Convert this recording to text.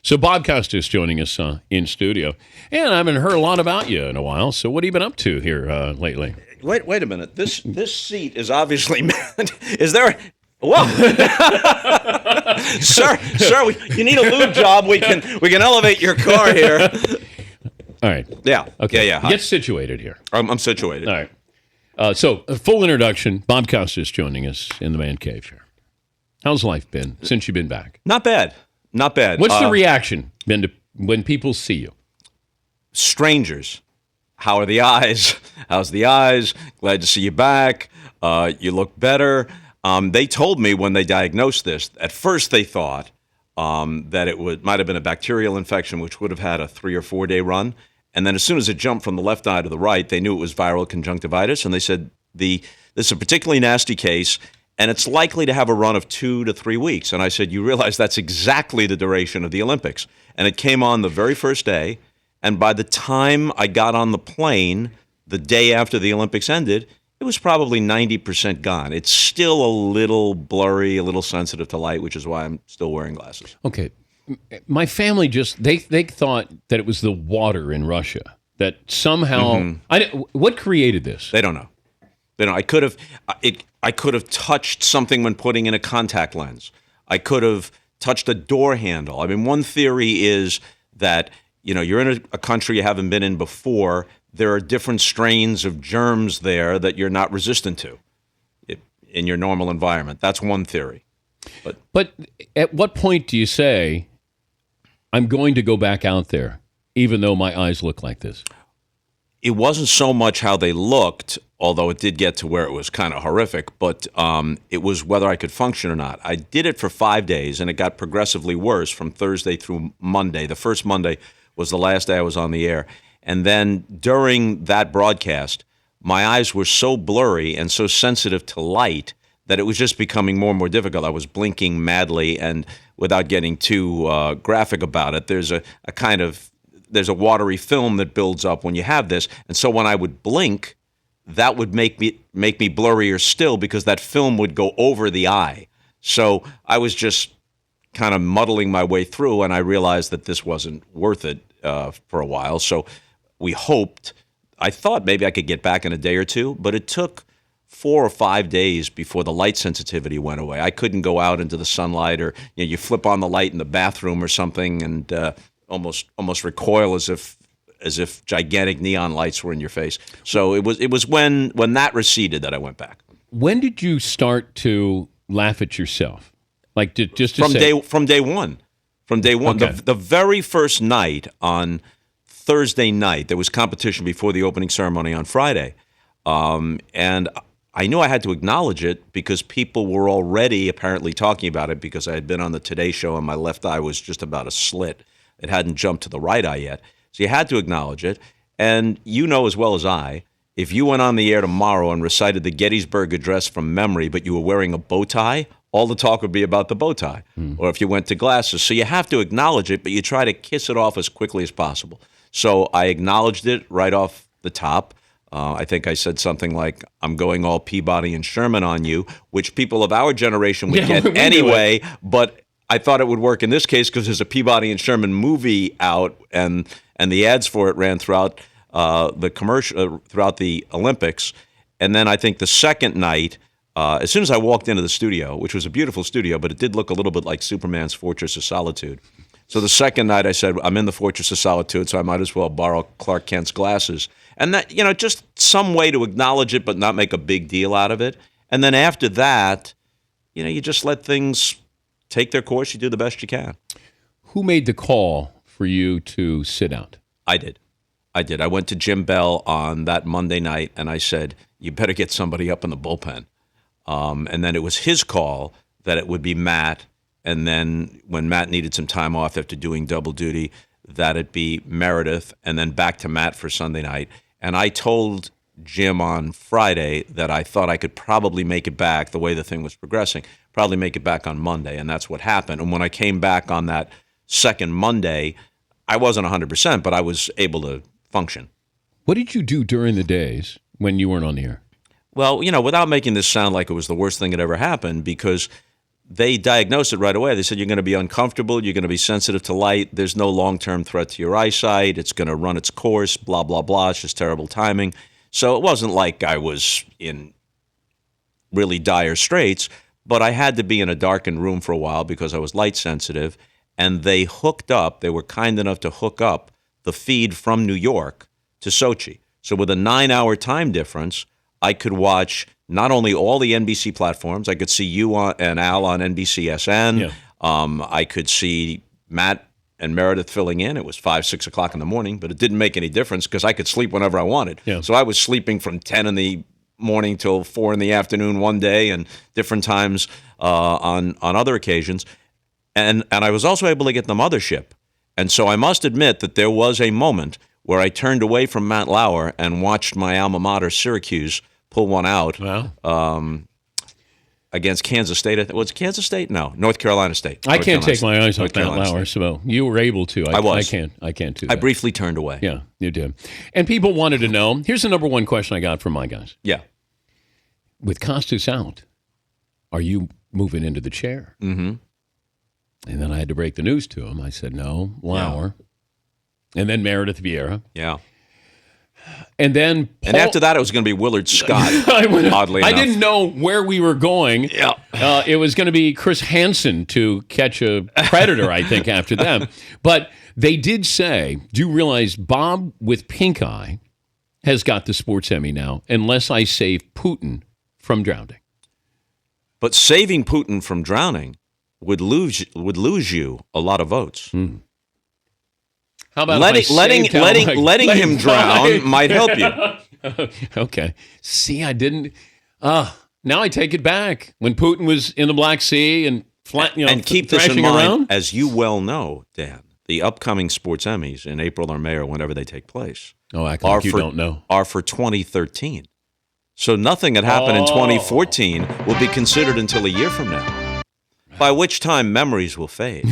So Bob Costas joining us in studio. And I haven't heard a lot about you in a while. So what have you been up to here lately? Wait a minute. This seat is obviously meant. Is there? Whoa, sir, you need a lube job. We can elevate your car here. All right. Yeah. Okay. Yeah. Get situated here. I'm situated. All right. So a full introduction. Bob Costas joining us in the man cave here. How's life been since you've been back? Not bad. What's the reaction been to when people see you? Strangers. How are the eyes? How's the eyes? Glad to see you back. You look better. They told me when they diagnosed this, at first they thought that it might have been a bacterial infection, which would have had a 3 or 4 day run. And then as soon as it jumped from the left eye to the right, they knew it was viral conjunctivitis. And they said, this is a particularly nasty case, and it's likely to have a run of 2 to 3 weeks. And I said, you realize that's exactly the duration of the Olympics. And it came on the very first day. And by the time I got on the plane, the day after the Olympics ended, it was probably 90% gone. It's still a little blurry, a little sensitive to light, which is why I'm still wearing glasses. Okay. My family they thought that it was the water in Russia, that somehow... what created this? They don't know. I could have touched something when putting in a contact lens. I could have touched a door handle. I mean, one theory is that, you're in a country you haven't been in before. There are different strains of germs there that you're not resistant to in your normal environment. That's one theory. But at what point do you say, I'm going to go back out there, even though my eyes look like this? It wasn't so much how they looked, although it did get to where it was kind of horrific, but it was whether I could function or not. I did it for 5 days, and it got progressively worse from Thursday through Monday. The first Monday was the last day I was on the air. And then during that broadcast, my eyes were so blurry and so sensitive to light that it was just becoming more and more difficult. I was blinking madly, and without getting too graphic about it, there's a watery film that builds up when you have this. And so when I would blink, that would make me blurrier still because that film would go over the eye. So I was just kind of muddling my way through, and I realized that this wasn't worth it for a while. So I thought maybe I could get back in a day or two, but it took 4 or 5 days before the light sensitivity went away. I couldn't go out into the sunlight, or you flip on the light in the bathroom or something and almost recoil as if gigantic neon lights were in your face. So it was when that receded that I went back. When did you start to laugh at yourself? Like from day one. Okay. The very first night, on Thursday night, there was competition before the opening ceremony on Friday. And I knew I had to acknowledge it because people were already apparently talking about it because I had been on the Today Show and my left eye was just about a slit. It hadn't jumped to the right eye yet. So you had to acknowledge it. And you know as well as I, if you went on the air tomorrow and recited the Gettysburg Address from memory, but you were wearing a bow tie, all the talk would be about the bow tie. Or if you went to glasses. So you have to acknowledge it, but you try to kiss it off as quickly as possible. So I acknowledged it right off the top. I think I said something like, I'm going all Peabody and Sherman on you, which people of our generation would get anyway, but I thought it would work in this case because there's a Peabody and Sherman movie out, and the ads for it ran throughout the commercial throughout the Olympics. And then I think the second night, as soon as I walked into the studio, which was a beautiful studio, but it did look a little bit like Superman's Fortress of Solitude. So the second night I said, I'm in the Fortress of Solitude, so I might as well borrow Clark Kent's glasses. And that, just some way to acknowledge it but not make a big deal out of it. And then after that, you just let things take their course. You do the best you can. Who made the call for you to sit out? I did. I went to Jim Bell on that Monday night, and I said, you better get somebody up in the bullpen. And then it was his call that it would be Matt. And then when Matt needed some time off after doing double duty, that it'd be Meredith, and then back to Matt for Sunday night. And I told Jim on Friday that I thought I could probably make it back the way the thing was progressing, probably make it back on Monday. And that's what happened. And when I came back on that second Monday, I wasn't 100%, but I was able to function. What did you do during the days when you weren't on the air? Well, without making this sound like it was the worst thing that ever happened, because they diagnosed it right away. They said, you're going to be uncomfortable. You're going to be sensitive to light. There's no long-term threat to your eyesight. It's going to run its course, blah, blah, blah. It's just terrible timing. So it wasn't like I was in really dire straits, but I had to be in a darkened room for a while because I was light sensitive. And they were kind enough to hook up the feed from New York to Sochi. So with a 9-hour time difference, I could watch not only all the NBC platforms, I could see you and Al on NBCSN. Yeah. I could see Matt and Meredith filling in. It was 5, 6 o'clock in the morning, but it didn't make any difference because I could sleep whenever I wanted. Yeah. So I was sleeping from 10 in the morning till 4 in the afternoon one day and different times on other occasions. And I was also able to get the mothership. And so I must admit that there was a moment where I turned away from Matt Lauer and watched my alma mater, Syracuse, pull one out against Kansas State. Was it Kansas State? No, North Carolina State. I can't take my eyes off Matt Lauer, so you were able to. I was. I can't do that. I briefly turned away. Yeah, you did. And people wanted to know, here's the number one question I got from my guys. Yeah. With Costas out, are you moving into the chair? Mm-hmm. And then I had to break the news to him. I said, no, Lauer. Yeah. And then Meredith Vieira. Yeah. And then and after that, it was going to be Willard Scott, oddly enough. I didn't know where we were going. Yeah. It was going to be Chris Hansen to catch a predator, I think, after them. But they did say, do you realize Bob with pink eye has got the sports Emmy now, unless I save Putin from drowning. But saving Putin from drowning would lose you a lot of votes. Hmm. How about letting him drown might help you. Okay. See, I didn't. Now I take it back. When Putin was in the Black Sea and keep this in mind, as you well know, Dan, the upcoming sports Emmys in April or May or whenever they take place. Oh, act like you don't know. Are for 2013. So nothing that happened in 2014 will be considered until a year from now, by which time memories will fade.